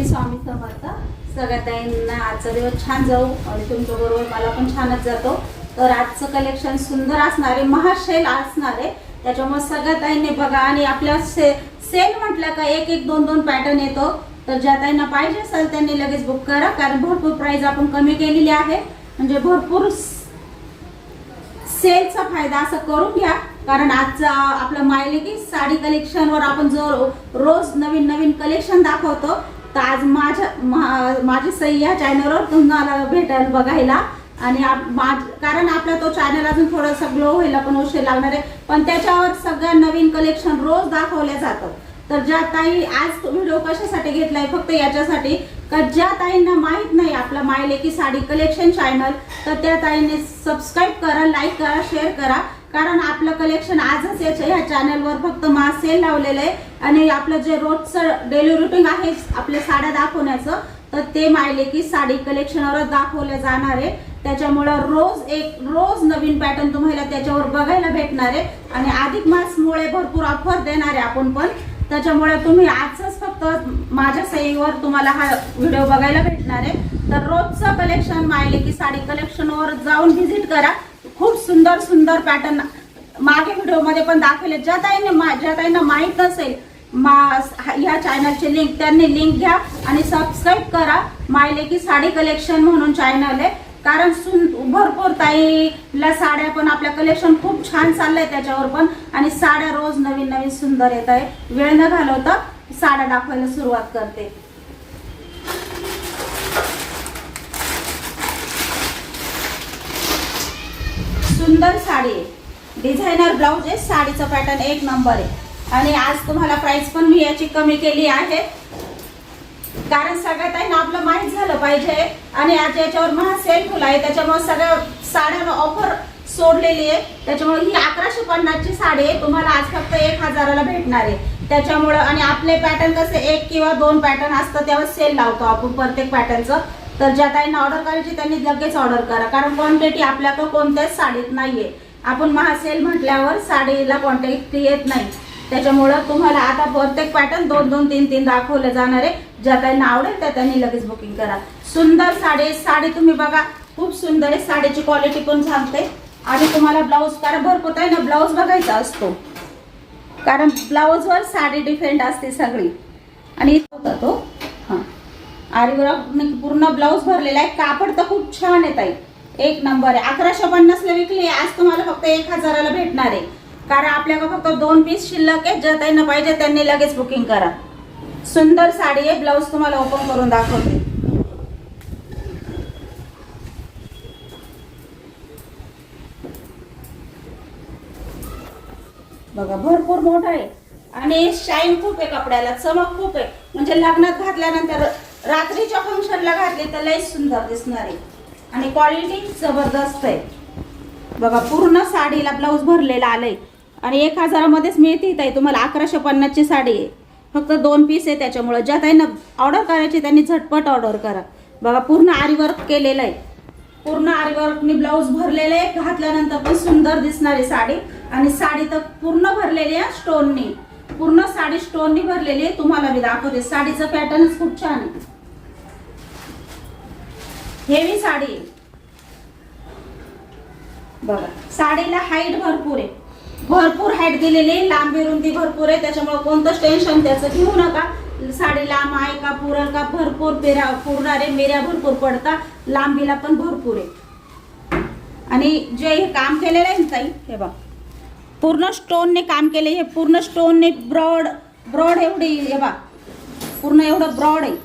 श्री स्वामी समर्थ. सगळ्या ताईंना आजचा दिवस छान जाऊ आणि तुमच्या बरोबर मला पण छानच जातो. तर आजचं कलेक्शन सुंदर असणार आहे, महासेल असणार आहे. त्याच्यामुळे सगळ्या ताईंनी बघा. आणि आपल्या सेल म्हटलं का एक एक दोन दोन पॅटर्न येतो. तर ज्या ताईंना पाहिजे असेल त्यांनी लगेच बुक करा, कारण भरपूर प्राइस आपण कमी केलेली आहे. म्हणजे भरपूर सेलचा फायदा असं करून घ्या. कारण आजचा आपलं मायले की साडी कलेक्शनवर आपण जो रोज नवीन नवीन कलेक्शन दाखवतो, तर आज माझी सही या चॅनलवर तुम्हाला भेटेल बघायला. आणि कारण आपला तो चॅनल अजून थोडासा ग्लो व्हायला पण उशीर लागणार आहे, पण त्याच्यावर सगळं नवीन कलेक्शन रोज दाखवलं जातं. तर ज्या ताई आज व्हिडिओ कशासाठी घेतलाय, फक्त याच्यासाठी का ज्या ताईंना माहित नाही आपला मायले की साडी कलेक्शन चॅनल, तर त्या ताईंनी सबस्क्राईब करा, लाईक करा, शेअर करा. कारण आपलं कलेक्शन आजच ह्या चॅनलवर फक्त सेल लावलेलं आहे. आणि आपलं जे रोजचं डेली रुटीन आहे आपल्या साड्या दाखवण्याचं, तर ते मायले की साडी कलेक्शनवरच दाखवले जाणार आहे. त्याच्यामुळे रोज नवीन पॅटर्न तुम्हाला त्याच्यावर बघायला भेटणार आहे. आणि अधिक मासमुळे भरपूर ऑफर देणार आहे आपण पण. त्याच्यामुळे तुम्ही आजच फक्त माझ्या सहीवर तुम्हाला हा व्हिडिओ बघायला भेटणार आहे. तर रोजचं कलेक्शन मायले की साडी कलेक्शनवर जाऊन व्हिजिट करा. खूप सुंदर सुंदर पॅटर्न मागे व्हिडिओमध्ये पण दाखवले. ज्या ताईंना माहीत नसेल ह्या चॅनलची लिंक, त्यांनी लिंक घ्या आणि सबस्क्राईब करा. मायले की साडी कलेक्शन म्हणून चॅनल आहे. कारण भरपूर ताईला साड्या पण आपल्या कलेक्शन खूप छान चाललंय त्याच्यावर पण. आणि साड्या रोज नवीन नवीन सुंदर येत आहे. वेळ न घालवता साड्या दाखवायला सुरुवात करते. सुंदर साडी आहे, डिझायनर ब्लाउज आहे, साडीचा पॅटर्न एक नंबर आहे. आणि आज तुम्हाला प्राइस पण मी याची कमी केली आहे, कारण सगळ्यात आहे ना आपलं माहीत झालं पाहिजे. आणि आज याच्यावर महासेल फुल आहे, त्याच्यामुळे सगळ्या साड्यांना ऑफर सोडलेली आहे. त्याच्यामुळे ही 1150ची साडी आहे, तुम्हाला आज फक्त 1000ला भेटणार आहे. त्याच्यामुळे आणि आपले पॅटर्न कसे एक किंवा दोन पॅटर्न असतं तेव्हा सेल लावतो आपण प्रत्येक पॅटर्नचं. तर ज्या ताईंना ऑर्डर करायची त्यांनी लगेच ऑर्डर करा, कारण क्वांटिटी आपल्याकडे कोणत्याच साडीत नाहीये. आपण महासेल म्हटल्यावर साडीला क्वांटिटी येत नाही. त्याच्यामुळे तुम्हाला आता प्रत्येक पॅटर्न 2-2-3-3 दाखवले जाणार आहे. ज्या ताईंना आवडेल त्या त्यांनी लगेच बुकिंग करा. सुंदर साडी तुम्ही बघा, खूप सुंदर आहे. साडीची क्वालिटी पण सांगते. आणि तुम्हाला ब्लाऊज, कारण भरपूर ताईंना ब्लाऊज बघायचा असतो, कारण ब्लाऊजवर साडी डिफेंड असते सगळी. आणि तो आरीवर्क पूर्ण ब्लाऊज भरलेला आहे. कापड तर खूप छान आहे ताई, एक नंबर आहे. 1150ला विकली, आज तुम्हाला फक्त 1000ला भेटणार आहे. कारण आपल्याकडे फक्त 2 पीस शिल्लक आहे. ज्या ताईंना पाहिजे त्यांनी लगेच बुकिंग करा. सुंदर साडी आहे. ब्लाऊज तुम्हाला ओपन करून दाखवते. बघा, भरपूर मोठा आहे आणि शाईन खूप आहे कपड्याला, चमक खूप आहे. म्हणजे लग्नात घातल्यानंतर रात्रीच्या फंक्शनला घातली तर लई सुंदर दिसणार आहे. आणि क्वालिटी जबरदस्त आहे. बघा, पूर्ण साडीला ब्लाऊज भरलेला आलंय. आणि 1000मध्येच मिळते तुम्हाला. 1150ची साडी आहे, फक्त 2 पीस आहे. त्याच्यामुळे ज्या ताईंना ऑर्डर करायची त्यांनी झटपट ऑर्डर करा. बघा, पूर्ण आरीवर्क केलेलं आहे. पूर्ण आरीवर्कनी ब्लाऊज भरलेले आहे. घातल्यानंतर पण सुंदर दिसणारी साडी. आणि साडी तर पूर्ण भरलेली आहे स्टोननी. पूर्ण साडी स्टोननी भरलेली आहे. तुम्हाला मी दाखवते. साडीचं पॅटर्नच खूप छान आहे. हेवी साडी आहे. बघा, साडीला हाईट भरपूर आहे, भरपूर हाईट दिलेली आहे. लांबी रुंदी भरपूर आहे. त्याच्यामुळे कोणतंच टेन्शन त्याचं घेऊ नका. साडी लांब आहे का, पुरल का, भरपूर पुरणार आहे. मेऱ्या भरपूर पडतात, लांबीला पण भरपूर आहे. आणि जे हे काम केलेलं आहे ना ताई, हे बघा, पूर्ण स्टोनने काम केले. हे पूर्ण स्टोनने ब्रॉड एवढी, हे बघा, पूर्ण एवढं ब्रॉड आहे.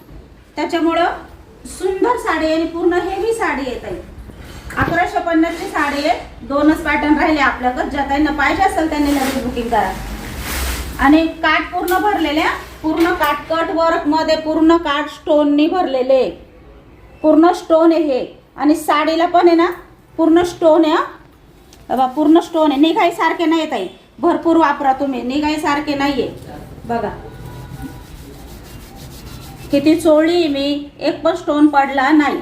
त्याच्यामुळं सुंदर साडी आहे आणि पूर्ण हेवी साडी आहे ताई. 1150ची साडी आहे. 2च पॅटर्न राहिले आपल्याकडे. ज्या ताईंना पाहिजे असेल त्यांनी लगेच बुकिंग करा. आणि काठ पूर्ण भरलेले, पूर्ण काठ कट वर्क मध्ये पूर्ण काठ स्टोननी भरलेले, पूर्ण स्टोन आहे हे. आणि साडीला पण आहे ना पूर्ण स्टोन आहे. बघा, पूर्ण स्टोन आहे. निघाई सारखे नाही ताई, भरपूर वापरा तुम्ही, निघाई सारखे नाहीये. बघा किती चोळली मी, एक पण स्टोन पडला नाही.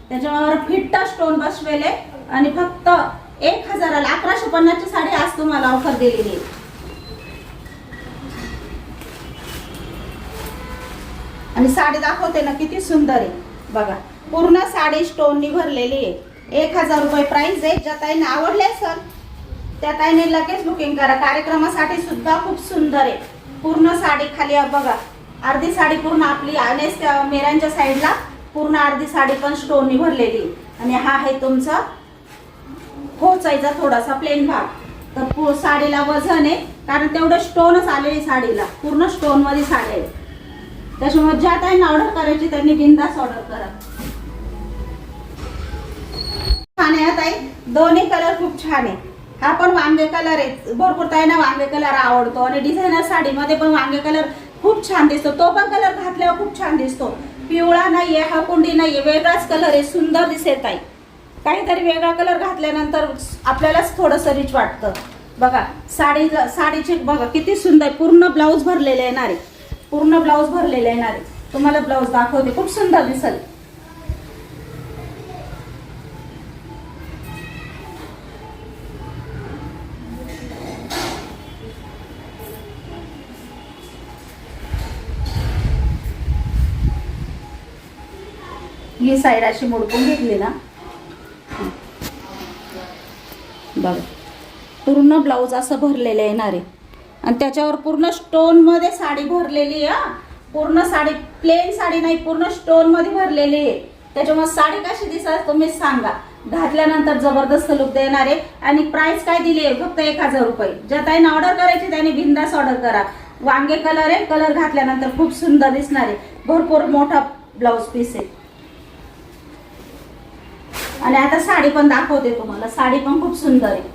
त्याच्यावर फिट्ट स्टोन बसवेले. आणि फक्त 1000ला 1150ची साडी आज तुम्हाला ऑफर दिलेली आहे. आणि साडी दाखवते ना किती सुंदर आहे बघा. पूर्ण साडी स्टोननी भरलेली आहे. 1000 रुपये प्राइस आहे. ज्या ताईने आवडले सर त्या ताईने लगेच बुकिंग करा. कार्यक्रमासाठी सुद्धा खूप सुंदर आहे. पूर्ण साडी खाली बघा, अर्धी साडी पूर्ण आपली आणि मेरांच्या साईडला पूर्ण अर्धी साडी पण स्टोननी भरलेली. आणि हा आहे तुमचा खोचायचा थोडासा प्लेन भाग. तर साडीला वजन आहे कारण तेवढं स्टोनच आलेली साडीला, पूर्ण स्टोन मध्ये साडी आहे. त्याच्यामुळे ज्या ताईंना ऑर्डर करायची त्यांनी बिंदास ऑर्डर करा. छान आहे ताई, दोन्ही कलर खूप छान आहे. हा पण वांगे कलर आहे. भरपूर ताईंना वांगे कलर आवडतो आणि डिझायनर साडीमध्ये पण वांगे कलर खूप छान दिसतो. तो पण कलर घातल्यावर खूप छान दिसतो. पिवळा नाहीये, हा कुंडी नाहीये, वेगळाच कलर आहे. सुंदर दिसेल ताई. काहीतरी वेगळा कलर घातल्यानंतर आपल्यालाच थोडंसं रिच वाटतं. बघा साडीचे बघा किती सुंदर पूर्ण ब्लाऊज भरलेले येणार आहे. पूर्ण ब्लाऊज भरलेले येणार आहे. तुम्हाला ब्लाऊज दाखवते, खूप सुंदर दिसेल. ही साईड अशी मोडकून घेतली ना बघा, पूर्ण ब्लाऊज असं भरलेलं येणार आहे. आणि त्याच्यावर पूर्ण स्टोन मध्ये साडी भरलेली आहे. पूर्ण साडी प्लेन साडी नाही, पूर्ण स्टोन मध्ये भरलेली आहे. त्याच्यामुळे साडी कशी दिसत तुम्ही सांगा. घातल्यानंतर जबरदस्त लुक देणार आहे. आणि प्राइस काय दिली आहे फक्त 1000 रुपये. ज्या ताईंना ऑर्डर करायची त्यांनी बिंदास ऑर्डर करा. वांगे कलर आहे, कलर घातल्यानंतर खूप सुंदर दिसणार आहे. भरपूर मोठा ब्लाऊज पीस आहे. आणि आता साडी पण दाखवते तुम्हाला. साडी पण खूप सुंदर आहे.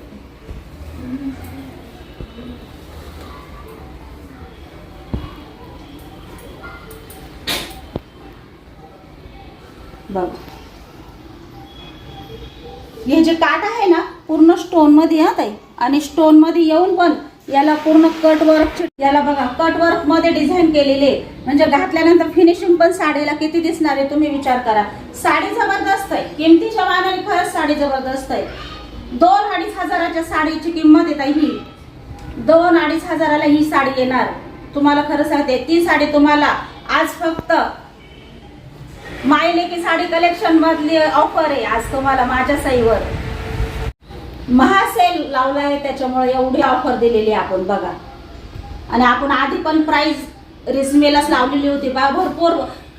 बघ हे जे काठ आहे ना पूर्ण स्टोन मध्ये हा ताई. आणि स्टोन मध्ये येऊन पण याला पूर्ण कट वर्क, याला बघा कट वर्क मध्ये डिझाईन केलेले. म्हणजे घातल्यानंतर फिनिशिंग पण साडीला किती दिसणार आहे तुम्ही विचार करा. साडी जबरदस्त आहे. किमतीच्या मानाने खरंच साडी जबरदस्त आहे. 2-2.5 हजाराच्या साडीची किंमत आहे ताई. ही 2-2.5 हजाराला ही साडी येणार. तुम्हाला खरं सांगते ती साडी तुम्हाला आज फक्त मायलेकी साडी कलेक्शन मधली ऑफर आहे. आज तुम्हाला माझ्या सईवर महासेल लावलाय त्याच्यामुळे एवढी ऑफर दिलेली आपण बघा. आणि आपण आधी पण प्राइस रिजनेबलच लावलेली होती बा. भरपूर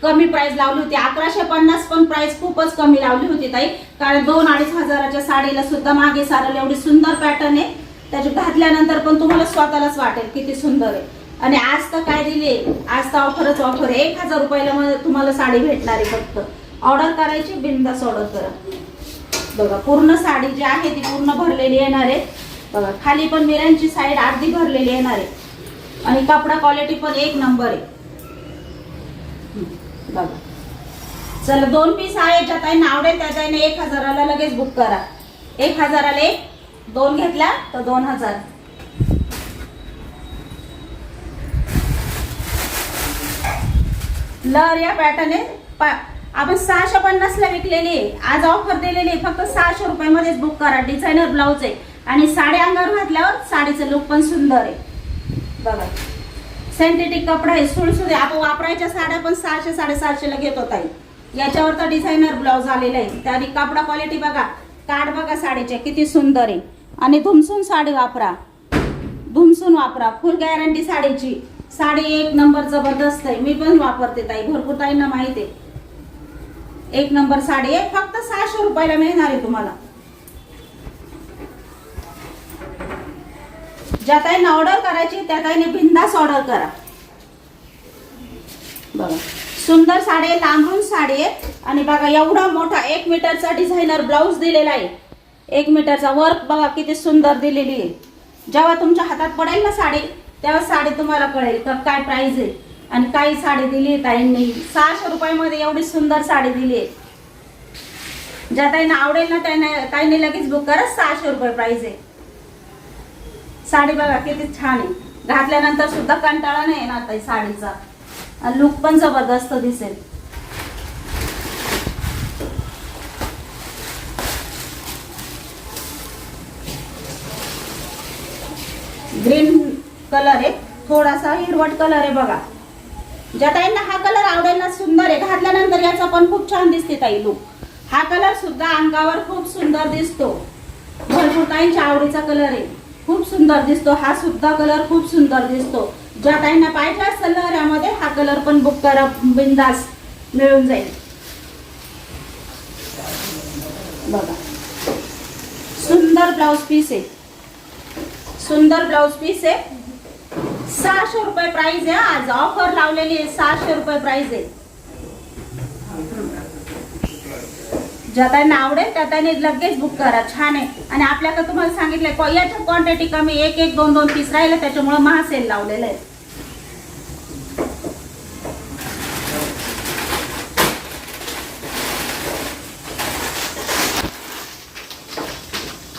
कमी प्राइस लावली होती. 1150 पण प्राइस खूपच कमी लावली होती ताई. कारण 2-2.5 हजाराच्या साडीला सुद्धा मागे सारल एवढी सुंदर पॅटर्न आहे. त्याच्या घातल्यानंतर पण तुम्हाला स्वतःलाच वाटेल किती सुंदर आहे. आणि आज तर काय दिली, आज तर ऑफरच ऑफर आहे. 1000 रुपयाला तुम्हाला साडी भेटणार आहे. फक्त ऑर्डर करायची, बिंदास ऑर्डर करा. बघा पूर्ण साडी जी आहे ती पूर्ण भरलेली येणार आहे. बघा खाली पण मिऱ्यांची साईड अर्धी भरलेली येणार आहे. आणि कपडा क्वालिटी पण 1 नंबर आहे. बघा चला 2 पीस आहे. ज्या ताईंना आवडेल त्या ताईने 1000ला लगेच बुक करा. 1000ला 1, 2 घेतला तर 2000. लहर या पॅटर्न आहे. आपण 650 ला विकलेली आहे. आज ऑफर दिलेली आहे. फक्त 600 रुपयामध्येच बुक करा. डिझायनर ब्लाऊज आहे. आणि साडी अंगावर घातल्यावर साडीचं लुक पण सुंदर आहे. बघा सिंथेटिक कपडा आहे. सुळसुळे आपण वापरायच्या साड्या पण 600-750 ला घेत होता. याच्यावर तर डिझायनर ब्लाऊज आलेला आहे. त्याने कपडा क्वालिटी बघा, काठ बघा साडीचे किती सुंदर आहे. आणि धुमसून साडी वापरा, धुमसून वापरा. फुल गॅरंटी साडीची. साडी 1 नंबर जबरदस्त आहे. मी पण वापरते ताई, भरपूर ताईंना माहिती आहे. 1 नंबर साडी आहे. फक्त 600 रुपयाला मिळणार आहे तुम्हाला. ज्या ताईंना ऑर्डर करायची त्या ताईने बिंदास ऑर्डर करा. बघा सुंदर साडी आहे, लांबून साडी आहे. आणि बघा एवढा मोठा 1 मीटरचा डिझायनर ब्लाऊज दिलेला आहे. 1 मीटरचा वर्क बघा किती सुंदर दिलेली आहे. जेव्हा तुमच्या हातात पडेल ना साडी तेव्हा साडी तुम्हाला कळेल तर काय प्राइस आहे. आणि काही साडी दिली आहे ताईंनी 600 रुपयामध्ये एवढी सुंदर साडी दिली आहे. ज्या ताईंना आवडेल ना त्यांना ताईंनी लगेच बुक करा. 600 रुपये प्राइस आहे. साडी बघा किती छान आहे. घातल्यानंतर सुद्धा कंटाळा नाही येणार ताई साडीचा. लुक पण जबरदस्त दिसेल. ग्रीन कलर आहे, थोडासा हिरवट कलर आहे बघा. ज्या ताईंना हा कलर आवडेल ना, सुंदर आहे, घातल्यानंतर याचा पण खूप छान दिसते ताई लुक. हा कलर सुद्धा अंगावर खूप सुंदर दिसतो. भरपूर ताईंच्या आवडीचा कलर आहे, खूप सुंदर दिसतो. हा सुद्धा कलर खूप सुंदर दिसतो. ज्या ताईंना पाहिजे असेल ना यामध्ये हा कलर पण बुक करा, बिंदास मिळून जाईल. बघा सुंदर ब्लाउज पीस आहे, सुंदर ब्लाउज पीस आहे. 600 रुपये प्राइस आहे. आज ऑफर लावलेली आहे, 600 रुपये प्राइस आहे. ज्या ताईंना आवडेल त्या ताईंनी लगेच बुक करा. छान आहे. आणि आपल्याकडे तुम्हाला सांगितलंय याची क्वांटिटी कमी, 1 2 पीस राहिले, त्याच्यामुळे महा सेल लावलेलं आहे.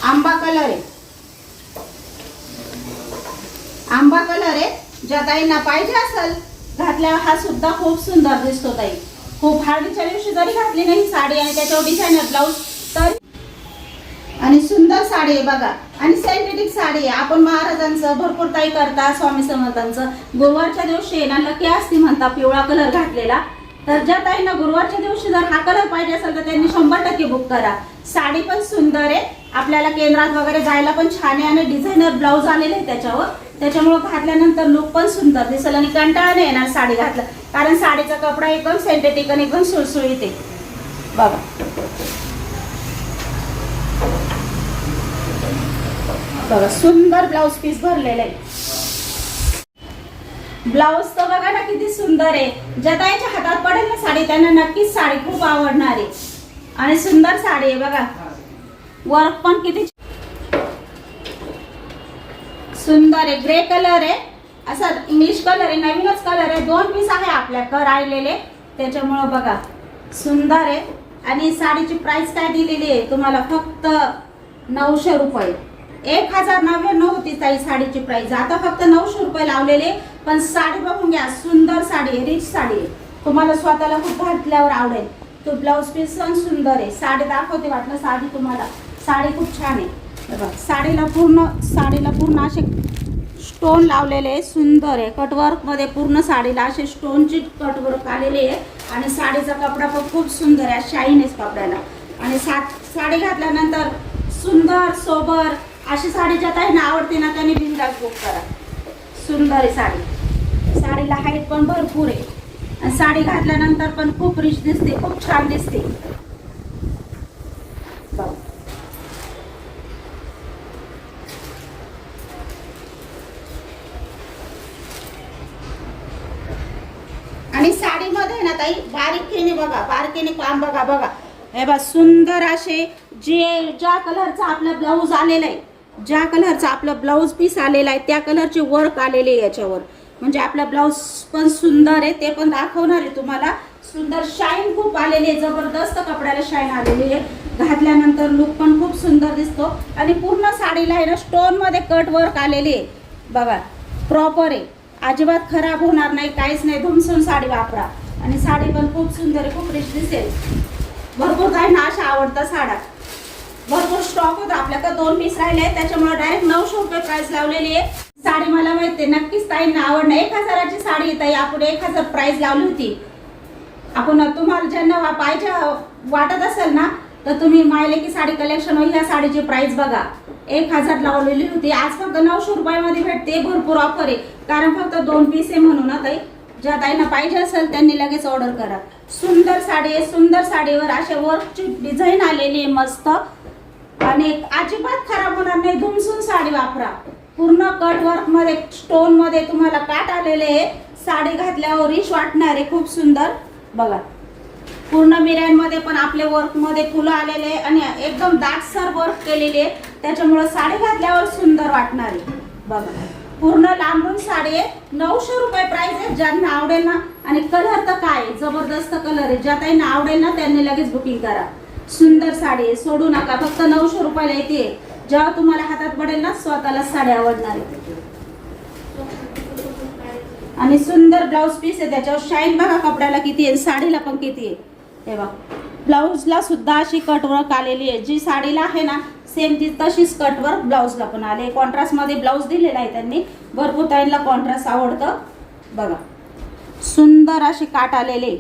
आंबा कलर आहे, आंबा कलर आहे. ज्या ताईंना पाहिजे असेल घातल्यावर हा सुद्धा खूप सुंदर दिसतो ताई. खूप हळदीच्या दिवशी जरी घातली नाही साडी आणि त्याच्यावर डिझायनर ब्लाऊज तर. आणि सुंदर साडी आहे बघा. आणि सिंथेटिक साडी आहे. आपण महाराजांचं भरपूर ताई करता, स्वामी समर्थांचं गुरुवारच्या दिवशी ना लकी असती म्हणता पिवळा कलर घातलेला. तर ज्या ताईंना गुरुवारच्या दिवशी जर हा कलर पाहिजे असेल तर त्यांनी 100% बुक करा. साडी पण सुंदर आहे, आपल्याला केंद्रात वगैरे जायला पण छान आहे आणि डिझायनर ब्लाऊज आलेले आहे त्याच्यावर. त्याच्यामुळे घातल्यानंतर लुक पण सुंदर दिसेल आणि कंटाळा नाही येणार साडी घातलं, कारण साडीचा कपडा एकदम सिंथेटिक आणि एकदम सुळसुळीत आहे. बघा बघा सुंदर ब्लाऊज पीस भरलेलं आहे. ब्लाऊज तर बघा ना किती सुंदर आहे. ज्या ताईच्या हातात पडेल ना साडी त्यांना नक्कीच साडी खूप आवडणार आहे. आणि सुंदर साडी आहे बघा. वर्क पण किती सुंदर आहे. ग्रे कलर आहे, असा इंग्लिश कलर आहे, नवीनच कलर आहे. 2 पीस आहे आपल्याकडे राहिलेले, त्याच्यामुळे बघा सुंदर आहे. आणि साडीची प्राइस काय दिलेली आहे तुम्हाला, फक्त 900 रुपये. 1099 होती ताई साडीची प्राइस, आता फक्त 900 रुपये लावलेले. पण साडी बघून घ्या, सुंदर साडी आहे, रिच साडी आहे. तुम्हाला स्वतःला खूप घातल्यावर आवडेल. तो ब्लाऊज पीस पण सुंदर आहे. साडी दाखवते वाटलं साडी तुम्हाला. साडी खूप छान आहे. साडीला पूर्ण असे स्टोन लावलेले, सुंदर आहे. कटवर्क मध्ये पूर्ण साडीला असे स्टोनची कटवर्क आलेली आहे. आणि साडीचा कपडा पण खूप सुंदर आहे, शाईन आहे कपड्याला. आणि साडी घातल्यानंतर सुंदर सोबर अशी साडी ज्या ताईंना आवडते ना त्यांनी बिनधास्त बुक करा. सुंदर आहे साडी. साडीला हाईट पण भरपूर आहे आणि साडी घातल्यानंतर पण खूप रिच दिसते, खूप छान दिसते. आणि साडीमध्ये ना ताई बारीकेने बघा, बारीकेने काम बघा. बघा हे बघा सुंदर असे ज्या कलरचा आपला ब्लाऊज आलेला आहे, ज्या कलरचा आपला ब्लाऊज पीस आलेला आहे त्या कलरचे वर्क आलेले आहे याच्यावर. म्हणजे आपला ब्लाऊज पण सुंदर आहे, ते पण दाखवणार आहे तुम्हाला. सुंदर शाईन खूप आलेली आहे, जबरदस्त कपड्याला शाईन आलेली आहे. घातल्यानंतर लुक पण खूप सुंदर दिसतो. आणि पूर्ण साडीला आहे ना स्टोन मध्ये कट वर्क आलेली आहे बघा, प्रॉपर आहे, अजिबात खराब होणार नाही, काहीच नाही. धुमसून साडी वापरा. आणि साडी पण खूप सुंदर आहे, खूप रिच दिसेल. भरपूर काही ना अशा आवडतात साड्या. भरपूर स्टॉक होता आपल्याकडे, 2 पीस राहिले, त्याच्यामुळे डायरेक्ट 900 रुपये प्राइस लावलेली आहे. साडी मला माहिती नक्कीच ताईंना आवडणार. 1000ची साडी आहे ताई, आपण 1000 प्राइस लावली होती. आपण तुम्हाला ज्यांना पाहिजे वाटत असेल ना तर तुम्ही मायलेकी साडी कलेक्शन ह्या साडीची प्राइस बघा, 1000 लावलेली होती. आज फक्त 900 रुपयामध्ये भेटते. भरपूर ऑफर आहे, कारण फक्त 2 पीस आहे म्हणून ना ताई. ज्या ताईंना पाहिजे असेल त्यांनी लगेच ऑर्डर करा. सुंदर साडी आहे. सुंदर साडीवर अशा वर्कची डिझाईन आलेली आहे मस्त. आणि अजिबात खराब होणार नाही. धुमसून साडी वापरा. पूर्ण कट वर्क मध्ये स्टोन मध्ये तुम्हाला काट आलेले आहे. साडी घातल्यावर रिच वाटणार आहे, खूप सुंदर. बघा पूर्ण मिऱ्यांमध्ये पण आपले वर्क मध्ये फुलं आलेले आणि एकदम दाटसर वर्क केलेले आहे, त्याच्यामुळे साडी घातल्यावर सुंदर वाटणार आहे. बघा पूर्ण लांबून साडी आहे. 900 रुपये प्राइस आहे. ज्यांना आवडेल ना, आणि कलर तर काय जबरदस्त कलर आहे. ज्या ताईंना आवडेल ना त्यांनी लगेच बुकिंग करा. सुंदर साडी आहे, सोडू नका. फक्त 900 रुपयाला येते. जेव्हा तुम्हाला हातात पडेल ना स्वतःला साडी आवडणार आहे. आणि सुंदर ब्लाऊज पीस आहे, त्याच्यावर शाईन बघा कपड्याला किती आहे, साडीला पण किती आहे. हे बघा ब्लाऊजला सुद्धा अशी कटवर्क आलेली आहे. जी साडीला आहे ना सेम ती तशीच कटवर्क ब्लाऊजला पण आले. कॉन्ट्रास्ट मध्ये ब्लाऊज दिलेला आहे त्यांनी. भरपूर ताईंना कॉन्ट्रास्ट आवडतं. बघा सुंदर असे काट आलेले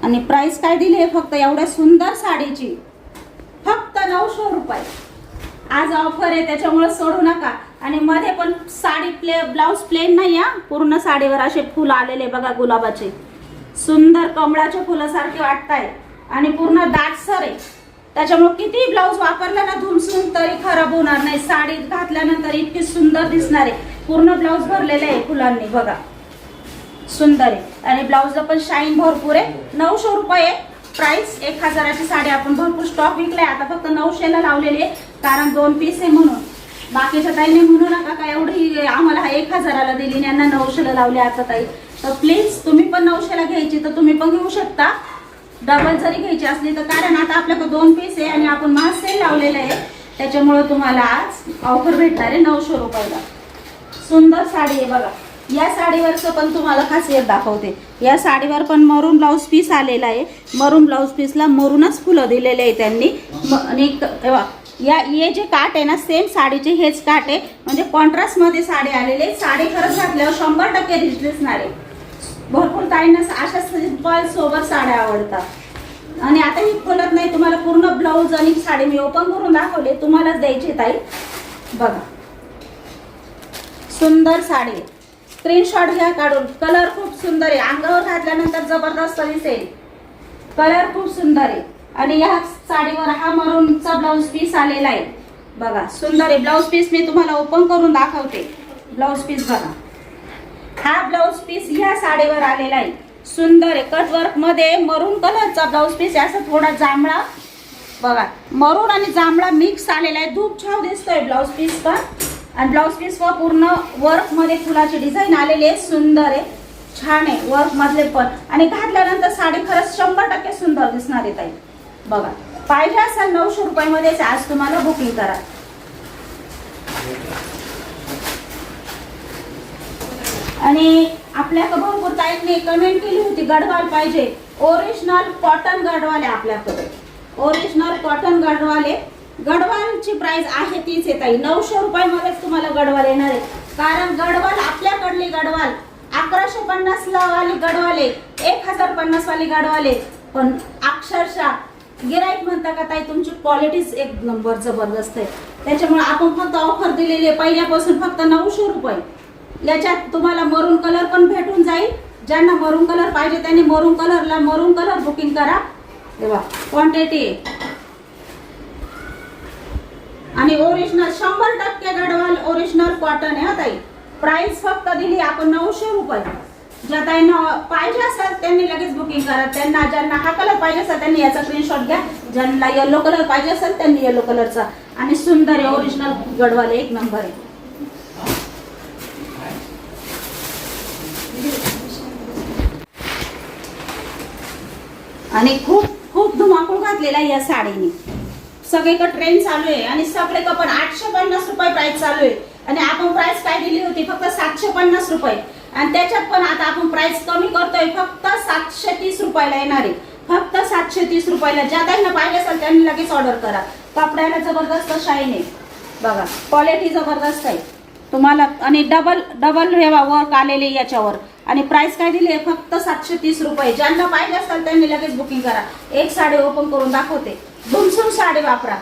आणि प्राइस काय दिली आहे फक्त एवढ्या सुंदर साडीची फक्त 900 रुपये. आज ऑफर आहे त्याच्यामुळे सोडू नका. आणि मध्ये पण साडी ब्लाउज प्लेन नाही हा, पूर्ण साडीवर असे फुल आलेले बघा गुलाबाचे, सुंदर कमळाच्या फुलासारखे वाटताय आणि पूर्ण दाटसर आहे. त्याच्यामुळे किती ब्लाउज वापरला ना धुमसून तरी खराब होणार नाही. साडी घातल्यानंतर इतकी सुंदर दिसणार आहे. पूर्ण ब्लाउज भरलेले आहे फुलांनी बघा, सुंदर आहे. आणि ब्लाउजला पण शाईन भरपूर आहे. 900 रुपये प्राइस. 1000ची साडी आपण भरपूर स्टॉक विकलाय, आता फक्त 900ला लावलेली आहे कारण 2 पीस आहे म्हणून. बाकीच्या ताईने म्हणू नका का एवढी आम्हाला 1000ला दिली, यांना 900ला लावले आता ताई. तर प्लीज तुम्ही पण 900ला घ्यायची तर तुम्ही पण घेऊ शकता, डबल जरी घ्यायची असली तर. कारण आता आपल्याकडे 2 पीस आहे आणि आपण महाग सेल लावलेलं आहे त्याच्यामुळे तुम्हाला आज ऑफर भेटणार आहे 900 रुपयाला. सुंदर साडी आहे बघा. या साडीवरचं पण तुम्हाला खासियत दाखवते. या साडीवर पण मरून ब्लाऊज पीस आलेला आहे. मरून ब्लाऊज पीसला मरूनच फुलं दिलेले आहे त्यांनी. आणि हे जे काट आहे ना सेम साडीचे हेच काट आहे, म्हणजे कॉन्ट्रास्ट मध्ये साडी आलेले. साडी खरंच घातल्यावर 100% रिच दिसणार आहे. भरपूर ताईंना अशा सिंपल सोबत साड्या आवडतात. आणि आता ही खोलत नाही, तुम्हाला पूर्ण ब्लाऊज आणि साडी मी ओपन करून दाखवले, तुम्हालाच द्यायची ताई. बघा सुंदर साडी, स्क्रीनशॉट घ्या काढून. कलर खूप सुंदर आहे, अंगावर घातल्यानंतर जबरदस्त दिसेल. कलर खूप सुंदर आहे. आणि या साडीवर हा मरूनचा ब्लाऊज पीस आलेला आहे बघा, सुंदर आहे. ब्लाऊज पीस मी तुम्हाला ओपन करून दाखवते. ब्लाऊज पीस बघा, हा ब्लाऊज पीस ह्या साडीवर आलेला आहे. सुंदर आहे. कट वर्क मध्ये मरून कलरचा ब्लाऊज पीस आहे. असं थोडा जांभळा बघा, मरून आणि जांभळा मिक्स आलेला आहे. खूप छान दिसतोय ब्लाऊज पीस पण. आणि ब्लाऊज पीस वर पूर्ण वर्क मध्ये फुलाची डिझाईन आलेली आहे. सुंदर आहे, छान आहे वर्क मधले पण. आणि घातल्यानंतर साडी खरंच 100% सुंदर दिसणार आहे ताई. बघा पाहिजे असेल 900 रुपयामध्येच आज तुम्हाला बुकिंग करा. आणि आपल्याकडे भरपूर ताईंनी कमेंट केली होती गडवाल पाहिजे. ओरिजिनल कॉटन गडवाल आहे आपल्याकडे, ओरिजिनल कॉटन गडवाल आहे. गडवालची प्राइस आहे तीच आहे ताई, 900 रुपयामध्येच तुम्हाला गडवाल येणार आहे. कारण गडवाल आपल्याकडली गडवाल 1150 वाली गडवाल आहे, 1050 वाली गडवाल आहे. पण अक्षरशः गिराईक म्हणता का ताई तुमची क्वालिटीच एक नंबर जबरदस्त आहे. त्याच्यामुळे आपण फक्त ऑफर दिलेली आहे पहिल्यापासून फक्त 900 रुपये. याच्यात तुम्हाला मरून कलर पण भेटून जाईल. ज्यांना मरून कलर पाहिजे त्यांनी मरून कलर बुकिंग करा. तेव्हा क्वांटिटी आणि ओरिजिनल 100% गडवाल ओरिजिनल कॉटन आहे ताई. प्राइस फक्त दिली आपण 900 रुपये. ज्या ताईंना पाहिजे असेल त्यांनी लगेच बुकिंग करा. ज्यांना हा कलर पाहिजे असेल त्यांनी याचा स्क्रीनशॉट घ्या. ज्यांना येलो कलर पाहिजे असेल त्यांनी येलो कलरचा. आणि सुंदर आहे ओरिजिनल गडवाल, एक नंबर आहे. आणि खूप खूप धुमाकूळ घातलेला आहे या साडीने. सगळीकडे ट्रेंड चालू आहे आणि सगळीकडे पण 850 रुपये प्राइस चालू आहे. आणि आपण प्राइस काय दिली होती फक्त 750 रुपये. आणि त्याच्यात पण आता आपण प्राइस कमी करतोय, फक्त 730 रुपयाला येणार आहे. फक्त 730 रुपयाला. ज्या त्यांना पाहिजे असेल त्यांनी लगेच ऑर्डर करा. कपड्याला जबरदस्त शाईन आहे बघा, क्वालिटी जबरदस्त आहे तुम्हाला. आणि डबल हेवा वर्क आलेले याच्यावर. आणि प्राइस काय दिली आहे फक्त 730 रुपये. ज्यांना पाहिजे असेल त्यांनी लगेच बुकिंग करा. एक साडी ओपन करून दाखवते, धुमसून साडी वापरा.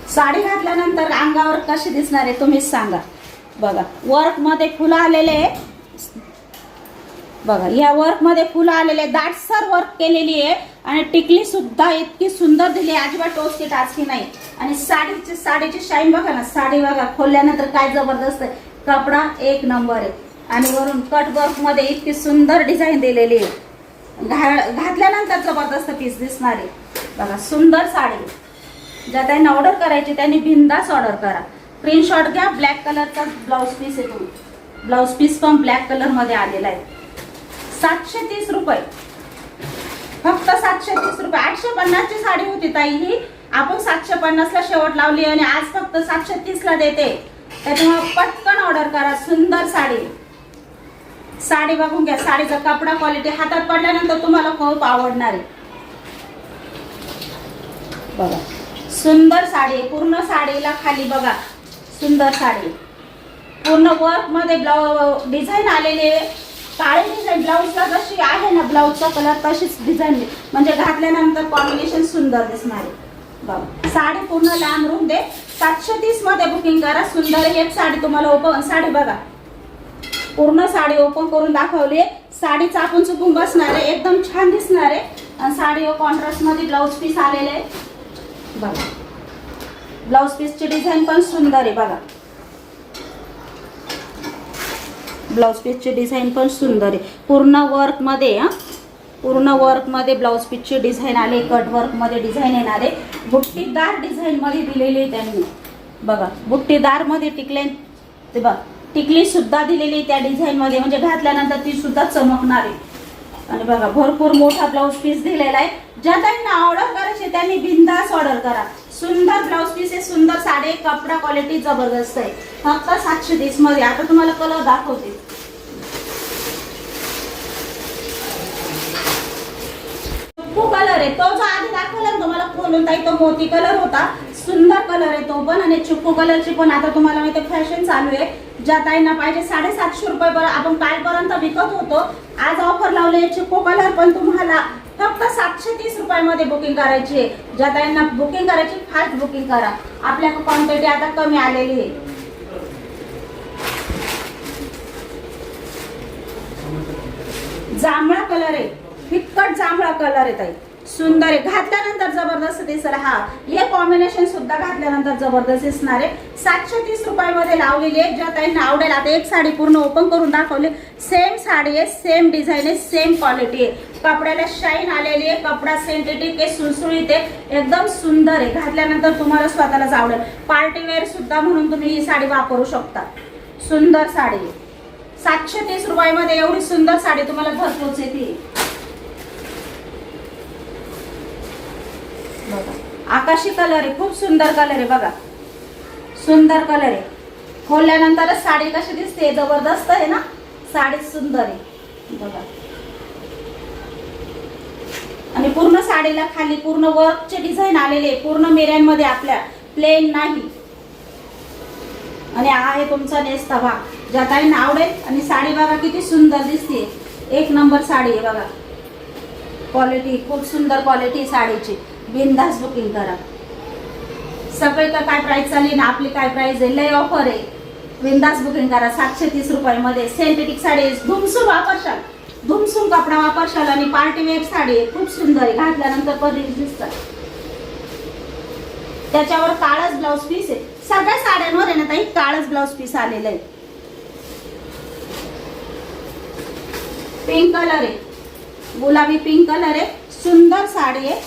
साडी घातल्यानंतर अंगावर कशी दिसणार आहे तुम्हीच सांगा. बघा वर्क मध्ये फुलं आलेले, बघा या वर्क मध्ये फुलं आलेले, दाटसर वर्क केलेली आहे. आणि टिकली सुद्धा इतकी सुंदर दिली, अजिबात टोचकी टाचकी नाही. आणि साडीची शाईन बघा ना, साडी बघा खोलल्यानंतर काय जबरदस्त आहे. कपडा एक नंबर आहे. आणि वरून कट वर्क मध्ये इतकी सुंदर डिझाईन दिलेली आहे. घातल्यानंतर जबरदस्त पीस दिसणार आहे बघा. सुंदर साडी. ज्या त्यांना ऑर्डर करायची त्यांनी बिंदास ऑर्डर करा. स्क्रीनशॉट घ्या. ब्लॅक कलरचा ब्लाऊज पीस आहे तो. ब्लाऊज पीस पण ब्लॅक कलर मध्ये आलेला आहे. 730 रुपये फक्त 730 रुपये. 850 ची साडी होती ताई ही, आपण 750 ला शेवट लावली आणि आज फक्त 730 ला देते. त्याच्यामुळे पटकन ऑर्डर करा. सुंदर साडी. साडी बघून घ्या. साडीचा कपडा क्वालिटी हातात पडल्यानंतर तुम्हाला खूप आवडणार आहे बघा. सुंदर साडी आहे, पूर्ण साडीला खाली बघा सुंदर साडी, पूर्ण वर्क मध्ये डिझाईन आलेले, काळे डिझाईन ब्लाऊजला जशी आहे ना ब्लाऊजचा कलर तशीच डिझाईन, म्हणजे घातल्यानंतर कॉम्बिनेशन सुंदर दिसणार आहे बघा. साडी पूर्ण लांब रुंद दे, 730 मध्ये बुकिंग करा. सुंदर एक साडी तुम्हाला ओपन साडी बघा, पूर्ण साडी ओपन करून दाखवली. साडी चापून चुकून बसणार आहे, एकदम छान दिसणार आहे. आणि साडी कॉन्ट्रास्ट मध्ये ब्लाऊज पीस आलेले आहे बघा. ब्लाऊज पीसची डिझाईन पण सुंदर आहे बघा. ब्लाऊज पीसची डिझाईन पण सुंदर आहे, पूर्ण वर्क मध्ये पूर्ण वर्क मध्ये ब्लाऊज पीसची डिझाईन आले, कट वर्क मध्ये डिझाईन येणार आहे. बुट्टीदार डिझाईन मध्ये दिलेली आहे त्यांनी बघा. बुट्टीदार मध्ये टिकले ते बघा, टिकली सुद्धा दिलेली त्या डिझाईन मध्ये, म्हणजे घातल्यानंतर ती सुद्धा चमकणार आहे. आणि बघा भरपूर मोठा ब्लाऊज पीस दिलेला आहे. ज्या त्यांना ऑर्डर करायची त्यांनी बिंदास ऑर्डर करा. सुंदर ब्लाऊज पीस आहे, सुंदर साडी, कपडा क्वालिटी जबरदस्त आहे. फक्त 730 मध्ये. आता तुम्हाला कलर दाखवते. चिक्कू कलर आहे, तो जो आधी दाखवला ना तुम्हाला खोलून ताई, तो मोती कलर होता. सुंदर कलर आहे तो पण. आणि चिक्कू कलरची पण आता तुम्हाला माहिती फॅशन चालू आहे. ज्या ताईंना पाहिजे 750 रुपये आपण कालपर्यंत विकत होतो, आज ऑफर लावले. चिक्कू कलर पण तुम्हाला फक्त 730 रुपयामध्ये बुकिंग करायची आहे. ज्या ताईंना बुकिंग करायची फास्ट बुकिंग करा, आपल्या क्वांटिटी आता कमी आलेली आहे. जांभळा कलर आहे, फिक्कट जांभळा कलर आहे ताई, सुंदर आहे. घातल्यानंतर जबरदस्त दिसणार. हा हे कॉम्बिनेशन सुद्धा घातल्यानंतर जबरदस्त दिसणार आहे. 730 रुपयामध्ये लावलेली आहे. ज्या ताईंना आवडेल. आता एक साडी पूर्ण ओपन करून दाखवली. सेम साडी आहे, सेम डिझाईन आहे, सेम क्वालिटी आहे. कपड्याला शाईन आलेली आहे, कपडा सिंथेटिक आहे, सुळसुळीत आहे, एकदम सुंदर आहे. घातल्यानंतर तुम्हाला स्वतःलाच आवडेल. पार्टी वेअर सुद्धा म्हणून तुम्ही ही साडी वापरू शकता. सुंदर साडी आहे. 730 रुपयामध्ये एवढी सुंदर साडी तुम्हाला घरपोच येते बघा. आकाशी कलर आहे, खूप सुंदर कलर आहे बघा. सुंदर कलर आहे. खोलल्यानंतरच साडी कशी दिसते, जबरदस्त आहे ना. साडी सुंदर आहे बघा. आणि पूर्ण साडीला खाली पूर्ण वर्कचे डिझाईन आलेले, पूर्ण मिऱ्यांमध्ये, आपल्या प्लेन नाही. आणि आहे तुमचा नेसता भाग. ज्या ताईंना आवडेल. आणि साडी बघा किती सुंदर दिसते, एक नंबर साडी आहे बघा. क्वालिटी खूप सुंदर क्वालिटी साडीची. बिनधास्त बुकिंग करा. सगळीकडे काय प्राइस चालली ना, आपली काय प्राइस आहे, लय ऑफर आहे. बिनधास्त बुकिंग करा. 730 रुपयामध्ये सिंथेटिक साडी, धुमसूम वापरशाल, धुमसूम कपडा वापरशाल. आणि पार्टी वेअर साडी आहे, खूप सुंदर आहे. घातल्यानंतर पण दिसतात. त्याच्यावर काळच ब्लाऊज पीस आहे. सगळ्या साड्यांवर आहे ना ताई काळच ब्लाऊज पीस आलेलं आहे. पिंक कलर आहे, गुलाबी पिंक कलर आहे. सुंदर साडी आहे.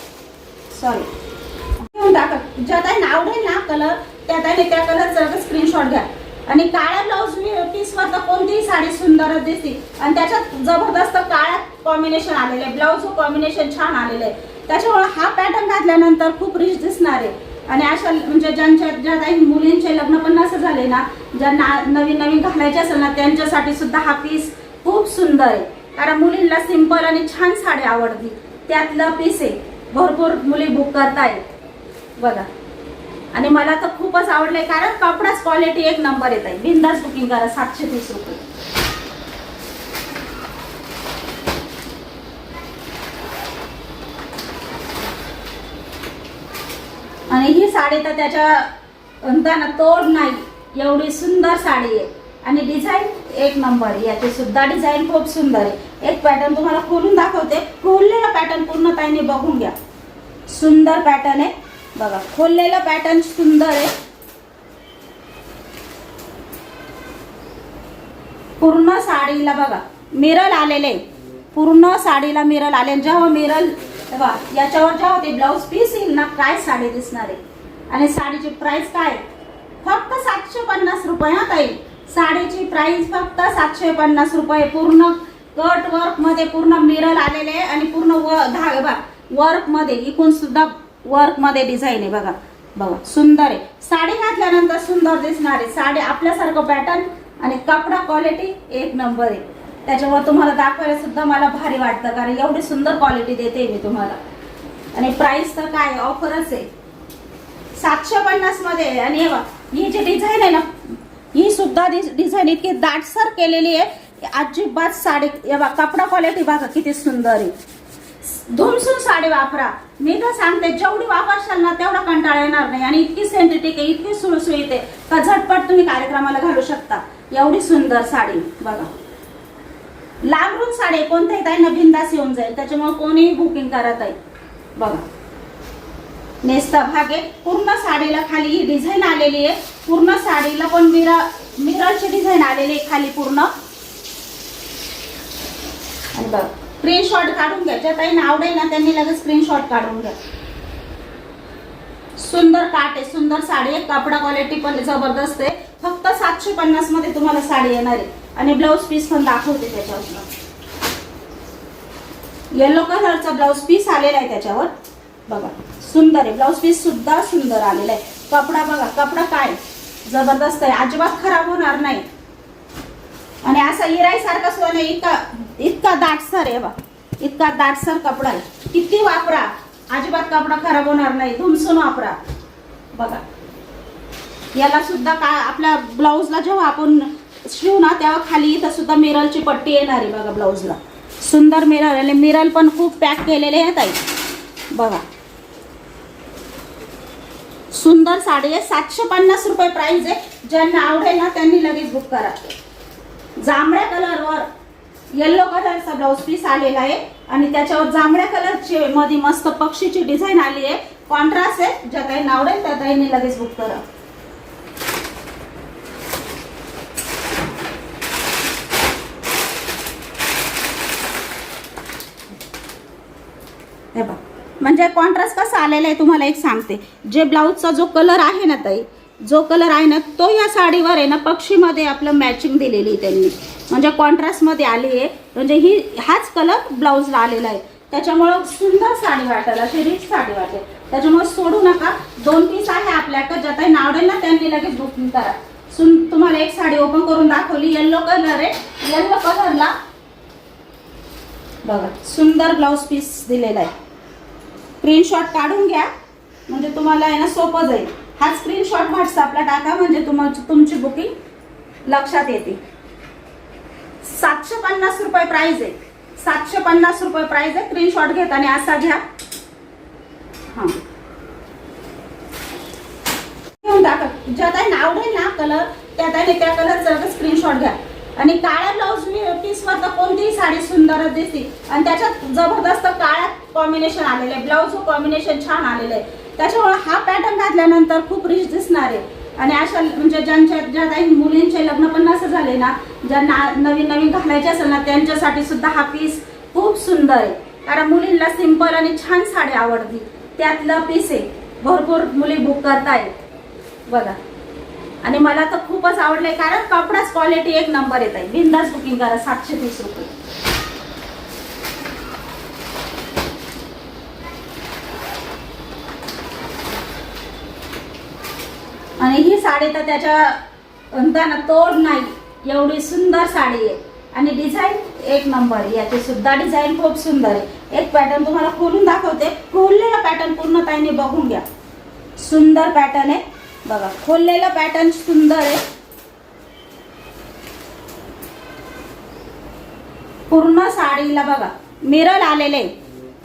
सॉरी घेऊन टाका. ज्या ताईंना आवडेल ना कलर, त्या ताईने त्या कलरचा स्क्रीनशॉट घ्या. आणि काळ्या ब्लाऊज पीसवर तर कोणतीही साडी सुंदरच दिसते. आणि त्याच्यात जबरदस्त काळ्या कॉम्बिनेशन आलेलं आहे. ब्लाऊज कॉम्बिनेशन छान आलेलं आहे. त्याच्यामुळे हा पॅटर्न घातल्यानंतर खूप रिच दिसणार आहे. आणि अशा म्हणजे ज्या काही मुलींचे लग्न पण नसं झाले ना, ज्यांना नवीन नवीन घालायचे असेल ना, त्यांच्यासाठी सुद्धा हा पीस खूप सुंदर आहे. कारण मुलींना सिंपल आणि छान साडी आवडते, त्यातलं पीस आहे. भरपूर मुली बुक करतायत बघा. आणि मला तर खूपच आवडलंय, कारण कपडाच क्वालिटी एक नंबर येत आहे. बिनधास्त बुकिंग करा. 730 रुपये. आणि ही साडी तर त्याच्या म्हणताना तोड नाही, एवढी सुंदर साडी आहे. आणि डिझाईन एक नंबर आहे. याची सुद्धा डिझाईन खूप सुंदर आहे. एक पॅटर्न तुम्हाला खोलून दाखवते. खोललेला पॅटर्न पूर्ण ताईने बघून घ्या. सुंदर पॅटर्न आहे बघा. खोललेला पॅटर्न सुंदर आहे. पूर्ण साडीला बघा मिरर आलेले, पूर्ण साडीला मिरर आले. जेव्हा मिरर बघा याच्यावर जेव्हा ते ब्लाऊज पीस येईल ना, काय साडी दिसणार आहे. आणि साडीची प्राइस काय, फक्त 750 रुपये. हा ताई, साडीची प्राइस फक्त 750 रुपये. पूर्ण कट वर्क मध्ये पूर्ण मिरर आलेले आहे. आणि पूर्ण वर्क मध्ये इकून सुद्धा वर्क मध्ये डिझाईन आहे बघा. बघा सुंदर आहे. साडी घातल्यानंतर सुंदर दिसणार आहे. साडी आपल्यासारखं पॅटर्न आणि कपडा क्वालिटी एक नंबर आहे. त्याच्यावर तुम्हाला दाखवायला सुद्धा मला भारी वाटतं, कारण एवढी सुंदर क्वालिटी देते मी तुम्हाला. आणि प्राइस तर काय ऑफरच आहे. 750 मध्ये. आणि हे बघा ही जी डिझाईन आहे ना, ही सुद्धा डिझाईन इतकी दाटसर केलेली आहे, अजिबात साडी हे बघा कपडा क्वालिटी बघा किती सुंदर आहे. धुमसून साडी वापरा, मी तर सांगते जेवढी वापरशाल ना तेवढा कंटाळा येणार नाही. आणि इतकी सेंसिटिव्ह आहे, इतकी सुळसुळीत आहे का झटपट तुम्ही कार्यक्रमाला घालू शकता. एवढी सुंदर साडी बघा. लांबरून साडी कोणत्याही ताईंना बिंदास येऊन जाईल, त्याच्यामुळे कोणीही बुकिंग करत आहे बघा. नेसता भाग आहे, पूर्ण साडीला खाली ही डिझाईन आलेली आहे, पूर्ण साडीला पण मिररची डिझाईन आलेली आहे खाली पूर्ण. आणि बघ स्क्रीनशॉट काढून घ्या, ज्या ताईंना आवडेल ना त्यांनी लगेच स्क्रीनशॉट काढून घ्या. सुंदर काट आहे, सुंदर साडी आहे, कपडा क्वालिटी पण जबरदस्त आहे. फक्त 750 मध्ये तुम्हाला साडी येणार आहे. आणि ब्लाऊज पीस पण दाखवते त्याच्यावर. येलो कलरचा ब्लाऊज पीस आलेला आहे त्याच्यावर बघा, सुंदर आहे. ब्लाऊज पीस सुद्धा सुंदर आलेला आहे. कपडा बघा, कपडा काय जबरदस्त आहे, अजिबात खराब होणार नाही. आणि असा इराई सारखा सुद्धा नाही, इतका दाटसर आहे बघा, इतका दाटसर कपडा आहे. किती वापरा अजिबात कपडा खराब होणार नाही, धुमसून वापरा बघा. याला सुद्धा काय आपल्या ब्लाऊजला जेव्हा आपण शिवू ना तेव्हा खाली इथं सुद्धा मिररची पट्टी येणार आहे बघा ब्लाऊजला. सुंदर मिरर, आणि मिरर पण खूप पॅक केलेले आहेत ताई बघा. सुंदर साडी आहे, 750 रुपये प्राइस आहे. ज्यांना आवडेल ना त्यांनी लगेच बुक करा. जांभळ्या कलरवर येलो कलरचा ब्लाऊज पीस आलेला आहे, आणि त्याच्यावर जांभळ्या कलरचे मध्ये मस्त पक्षीची डिझाईन आली आहे, कॉन्ट्रास्ट आहे. ज्या काही आवडेल त्या ताईंनी लगेच बुक करा. हे बघ म्हणजे कॉन्ट्रास्ट कसा आलेला आहे तुम्हाला एक सांगते. जे ब्लाऊजचा जो कलर आहे ना ताई, जो कलर आहे ना तो या साडीवर आहे ना पक्षीमध्ये आपलं मॅचिंग दिलेली आहे त्यांनी, म्हणजे कॉन्ट्रास्टमध्ये आली आहे. म्हणजे हाच कलर ब्लाऊजला आलेला आहे, त्याच्यामुळं सुंदर साडी वाटेल, अशी रिच साडी वाटेल. त्याच्यामुळे सोडू नका. 2 पीस आहे आपल्याकडे, ज्या ताई आवडेल ना त्यांनी लगेच बुकिंग करा. तुम्हाला एक साडी ओपन करून दाखवली, येलो कलर आहे. येलो कलरला बघा सुंदर ब्लाऊज पीस दिलेला आहे. स्क्रीनशॉट काढून घ्या म्हणजे तुम्हाला आहे ना सोपं जाईल. हा स्क्रीनशॉट व्हॉट्सअपला टाका म्हणजे तुमची बुकिंग लक्षात येते. 750 रुपये प्राइस आहे, 750 रुपये प्राइस आहे. स्क्रीनशॉट घेता आणि असा घ्या. हा घेऊन टाका, ज्या ताई आवडेल ना कलर त्या ताईने त्या कलरचा स्क्रीनशॉट घ्या. आणि काळ्या ब्लाऊज पीसवर तर कोणतीही साडी सुंदरच दिसते, आणि त्याच्यात जबरदस्त काळ्या कॉम्बिनेशन आलेलं आहे, ब्लाऊज कॉम्बिनेशन छान आलेलं आहे. त्याच्यामुळे हा पॅटर्न घातल्यानंतर खूप रिच दिसणार आहे. आणि अशा म्हणजे ज्या काही मुलींचे लग्न पण नसं झाले ना, ज्यांना नवीन नवीन घालायचे असेल ना त्यांच्यासाठी सुद्धा हा पीस खूप सुंदर आहे. कारण मुलींना सिंपल आणि छान साडी आवडते, त्यातलं पीस आहे. भरपूर मुली बुक करतायत बघा. आणि मला तर खूपच आवडलंय, कारण कपडाच क्वालिटी एक नंबर येत आहे. बिंदास बुकिंग करा. 730 रुपये. आणि ही साडी तर त्याच्या म्हणताना तोड नाही, एवढी सुंदर साडी आहे. आणि डिझाईन एक नंबर आहे, याची सुद्धा डिझाईन खूप सुंदर आहे. एक पॅटर्न तुम्हाला खोलून दाखवते. खोललेला पॅटर्न पूर्ण ताईने बघून घ्या. सुंदर पॅटर्न आहे बघा, खोललेला पॅटर्न सुंदर आहे. पूर्ण साडीला बघा मिरर आलेले,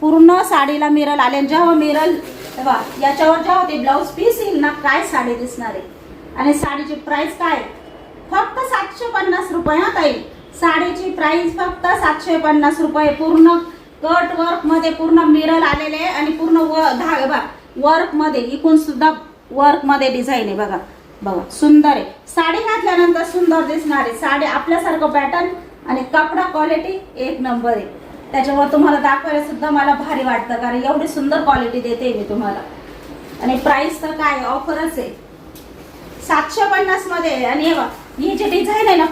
पूर्ण साडीला मिरर आले. जेव्हा मिरर बघा याच्यावर जेव्हा ते ब्लाऊज पीस येईल ना, काय साडी दिसणार आहे. आणि साडीची प्राइस काय, फक्त 750 रुपये. हा ताई साडीची प्राइस फक्त 750 रुपये. पूर्ण कट वर्क मध्ये पूर्ण मिरर आलेले आहे, आणि पूर्ण वर्क मध्ये इकून सुद्धा वर्क मध्ये डिझाईन आहे बघा. बघा सुंदर आहे. साडी घातल्यानंतर सुंदर दिसणार आहे. साडी आपल्यासारखं पॅटर्न आणि कपडा क्वालिटी एक नंबर आहे. त्याच्यावर तुम्हाला दाखवायला सुद्धा मला भारी वाटतं, कारण एवढी सुंदर क्वालिटी देते मी तुम्हाला. आणि प्राइस तर काय ऑफरच आहे 750 मध्ये. आणि हे बघा ही जी डिझाईन आहे ना,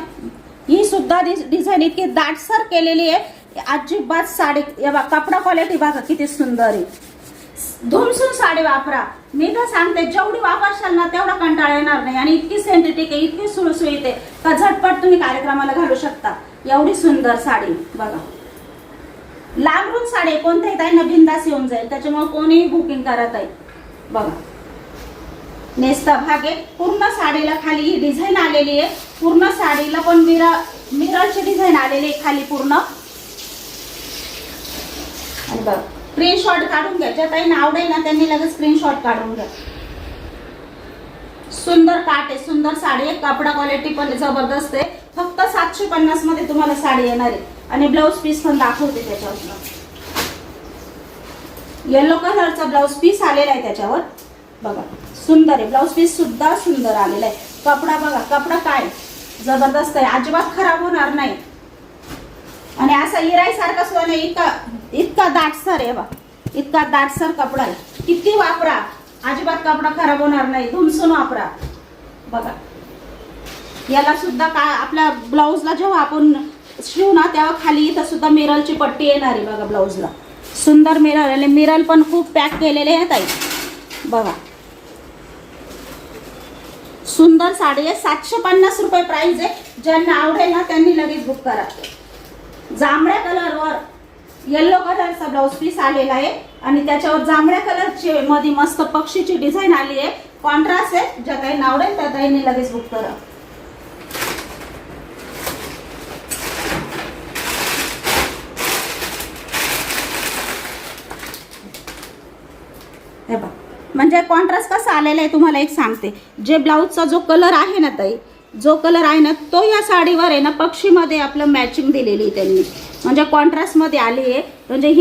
ही सुद्धा डिझाईन इतकी दाटसर केलेली आहे, अजिबात साडी हे बघा कपडा क्वालिटी बघा किती सुंदर आहे. धुमसून साडी वापरा, मी तर सांगते जेवढी वापरशाल ना तेवढा कंटाळा येणार नाही. आणि इतकी सेंसिटिव्ह आहे, इतकी सुळसुळीत आहे का झटपट तुम्ही कार्यक्रमाला घालू शकता. एवढी सुंदर साडी बघा. लांबरून साडी कोणत्याही ताईंना बिंदास येऊन जाईल, त्याच्यामुळे कोणीही बुकिंग करत आहे बघा. नेसता भाग आहे. पूर्ण साडीला खाली ही डिझाईन आलेली आहे. पूर्ण साडीला पण मिररची डिझाईन आलेली आहे खाली पूर्ण. आणि बघ स्क्रीनशॉट काढून घ्या. ज्या ताईंना आवडेल ना त्यांनी लगेच स्क्रीनशॉट काढून घ्या. सुंदर काट आहे, सुंदर साडी आहे. कपडा क्वालिटी पण जबरदस्त आहे. फक्त 750 मध्ये तुम्हाला साडी येणार आहे. आणि ब्लाऊज पीस पण दाखवते त्याच्यावर. येलो कलरचा ब्लाऊज पीस आलेला आहे त्याच्यावर बघा. सुंदर आहे. ब्लाऊज पीस सुद्धा सुंदर आलेला आहे. कपडा बघा, कपडा काय जबरदस्त आहे. अजिबात खराब होणार नाही. आणि असा इराई सारखा सुद्धा नाही. इतका दाटसर आहे बघा. इतका दाटसर कपडा आहे. किती वापरा अजिबात कपडा खराब होणार नाही. धुमसून वापरा बघा. याला सुद्धा काय आपल्या ब्लाऊजला जेव्हा आपण शिवू ना तेव्हा खाली इथं सुद्धा मिररची पट्टी येणार आहे बघा. ब्लाऊजला सुंदर मिरर आणि मिरर पण खूप पॅक केलेले आहेत ताई बघा. सुंदर साडी आहे. 750 रुपये प्राइस आहे. ज्यांना आवडेल ना त्यांनी लगेच बुक करा. जांभळ्या कलरवर येलो कलरचा ब्लाऊज पीस आलेला आहे आणि त्याच्यावर जांभळ्या कलरचे मध्ये मस्त पक्षीची डिझाईन आली आहे. कॉन्ट्रास्ट आहे. ज्या काही आवडेल त्या ताईंनी लगेच बुक करा. हे बघ म्हणजे कॉन्ट्रास्ट कसा आलेला आहे तुम्हाला एक सांगते. जे ब्लाऊजचा जो कलर आहे ना ताई, जो कलर आहे ना तो या साडीवर आहे ना पक्षीमध्ये आपलं मॅचिंग दिलेली आहे त्यांनी. म्हणजे कॉन्ट्रास्टमध्ये आली आहे. म्हणजे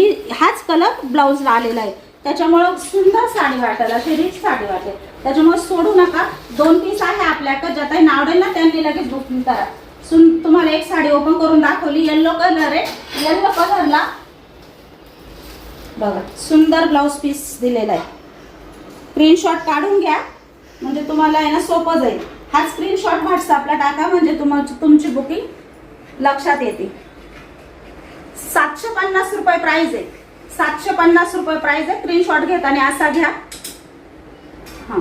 हाच कलर ब्लाऊजला आलेला आहे. त्याच्यामुळं सुंदर साडी वाटेल, अशी रिच साडी वाटेल. त्याच्यामुळे सोडू नका. 2 पीस आहे आपल्याकडे. ज्या ताईंना आवडेल ना त्यांनी लगेच बुकिंग करा. तुम्हाला एक साडी ओपन करून दाखवली. येलो कलर आहे. येलो कलरला बघा सुंदर ब्लाऊज पीस दिलेला आहे. स्क्रीनशॉट काढून घ्या म्हणजे तुम्हाला आहे ना सोपं जाईल. हा स्क्रीनशॉट व्हॉट्सअपला टाका म्हणजे तुमची बुकिंग लक्षात येते. 750 रुपये प्राइस आहे. 750 रुपये प्राइस आहे. स्क्रीनशॉट घेताना असा घ्या. हा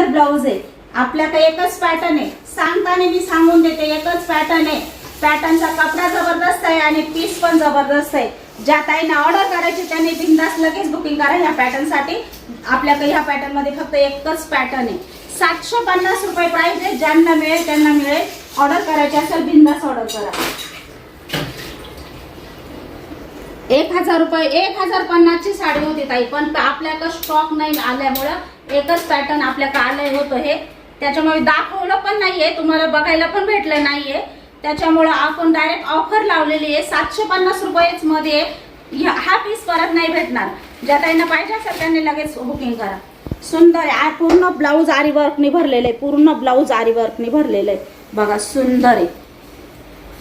ब्लाऊज आहे आपल्याकडे. एकच पॅटर्न आहे. सांगताना मी सांगून देते एकच पॅटर्न आहे. पॅटर्नचा कपडा जबरदस्त आहे आणि पीस पण जबरदस्त आहे. ज्या ताईंना ऑर्डर करायची त्यांनी बिनधास्त लगेच बुकिंग करा ह्या पॅटर्न साठी. आपल्याकडे ह्या पॅटर्न मध्ये फक्त एकच पॅटर्न आहे. 750 रुपये प्राइस आहे. ज्यांना मिळेल त्यांना मिळेल. ऑर्डर करायची असेल बिनधास्त ऑर्डर करा. 1000 रुपये 1050 ची साडी होती ताई. पण आपल्याकडे स्टॉक नाही आल्यामुळे एकच पॅटर्न आपल्याकडे आलंय होतं हे. त्याच्यामुळे दाखवलं पण नाहीये तुम्हाला, बघायला पण भेटलं नाहीये. त्याच्यामुळे आपण डायरेक्ट ऑफर लावलेली आहे. 750 रुपयेच मध्ये हा पीस परत नाही भेटणार. ज्या ताईंना पाहिजे असेल त्यांनी लगेच बुकिंग करा. सुंदर आहे. पूर्ण ब्लाऊज आरी वर्कनी भरलेलं आहे. पूर्ण ब्लाऊज आरी वर्कनी भरलेलं आहे बघा. सुंदर आहे.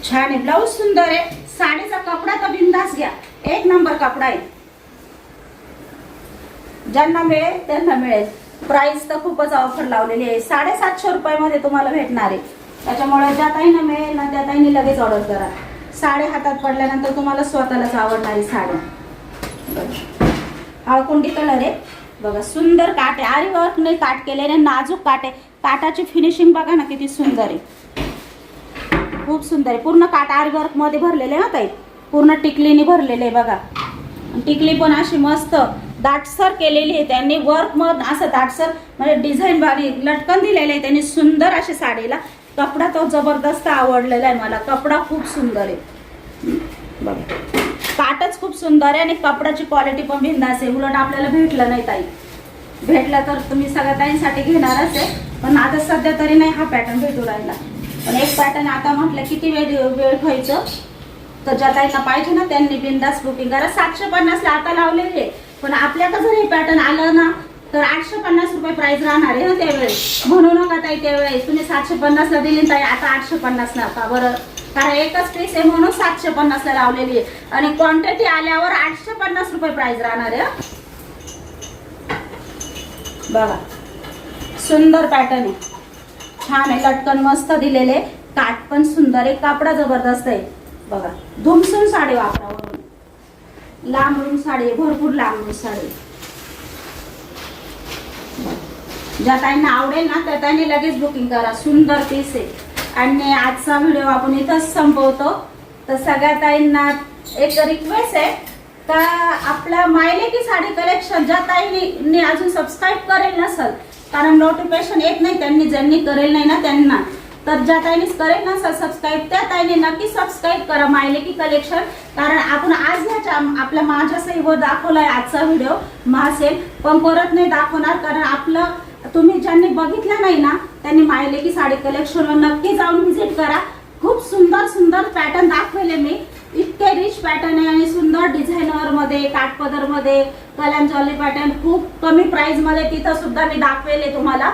छान आहे. ब्लाऊज सुंदर आहे. साडीचा कपडा तर बिंदास घ्या. एक नंबर कपडा आहे. ज्यांना मिळेल त्यांना मिळेल. प्राइस तर खूपच ऑफर लावलेली आहे. 750 रुपयामध्ये तुम्हाला भेटणार आहे. त्याच्यामुळे ज्या ताईंना मिळेल ना त्या ताईंनी लगेच ऑर्डर करा. साडी हातात पडल्यानंतर तुम्हाला स्वतःलाच आवडणारी साडी. आळकुंडी कलर आहे बघा. सुंदर काट आहे. आरी वर्कने काट केलेले, नाजूक काट आहे. काटाची फिनिशिंग बघा ना किती सुंदर आहे. खूप सुंदर आहे. पूर्ण काट आरी वर्क मध्ये भरलेले ना ताई. पूर्ण टिकलीने भरलेले बघा. टिकली पण अशी मस्त दाटसर केलेली आहे त्यांनी. वर्क मध्ये असं दाटसर म्हणजे डिझाईन भारी लटकन दिलेले आहे त्यांनी. सुंदर अशी साडीला. कपडा तो जबरदस्त आवडलेला आहे मला. कपडा खूप सुंदर आहे बघा. काटच खूप सुंदर आहे आणि कपड्याची क्वालिटी पण बिंदास आहे. उलट आपल्याला भेटलं नाही ताई. भेटलं तर तुम्ही सगळ्या ताईंसाठी घेणारच आहे. पण आता सध्या तरी नाही हा पॅटर्न भेटू राहिला. पण एक पॅटर्न आता म्हटलं किती वेळ व्हायचं. तर ज्या ताईंना पाहिजे ना त्यांनी बिंदास बुकिंग करा. 750 ला आता लावलेली आहे. पण आपल्याकडे जर हे पॅटर्न आलं ना तर 850 रुपये प्राइस राहणार आहे ना त्यावेळेस. म्हणू नका ताई त्यावेळेस तुम्ही 750 ला दिली ताई आता 850 ला का बरं. कारण एकच पीस आहे म्हणून 750 ला लावलेली आहे. आणि क्वांटिटी आल्यावर 850 रुपये प्राइस राहणार आहे. बघा सुंदर पॅटर्न आहे. छान आहे. लटकन मस्त दिलेले. काट पण सुंदर आहे. कपडा जबरदस्त आहे बघा. धुमसून साडी वापरा. लांबून साडी, भरपूर लांबून साडी. ज्या ताईंना आवडेल ना त्या ताईंनी लगेच बुकिंग करा. सुंदर पीस आहे. आणि आजचा व्हिडिओ आपण इथंच संपवतो. तर सगळ्या ताईंना एक रिक्वेस्ट आहे का आपल्या मायलेकी साडी कलेक्शन ज्या ताईंनी अजून सबस्क्राईब करेल नसल, कारण नोटिफिकेशन येत नाही त्यांनी ज्यांनी करेल नाही ना त्यांना, तर ज्या ताईंनी करेल नसल सबस्क्राईब त्या ताईंनी नक्की सबस्क्राईब करा मायलेकी कलेक्शन. कारण आपण आज ह्याच्या आपल्या माझ्या सहीवर दाखवलाय आजचा व्हिडिओ महासेल, पण परत नाही दाखवणार. कारण आपलं तुम्ही ज्यांनी बघितलं नाही ना त्यांनी मायलेकी साडी कलेक्शनवर नक्की जाऊन व्हिजिट करा. खूप सुंदर सुंदर पॅटर्न दाखवले मी, इतके रिच पॅटर्न आहे आणि सुंदर डिझायनर मध्ये, काठपदर मध्ये, कलम जॉली पॅटर्न खूप कमी प्राइस मध्ये तिथं सुद्धा मी दाखवेले तुम्हाला.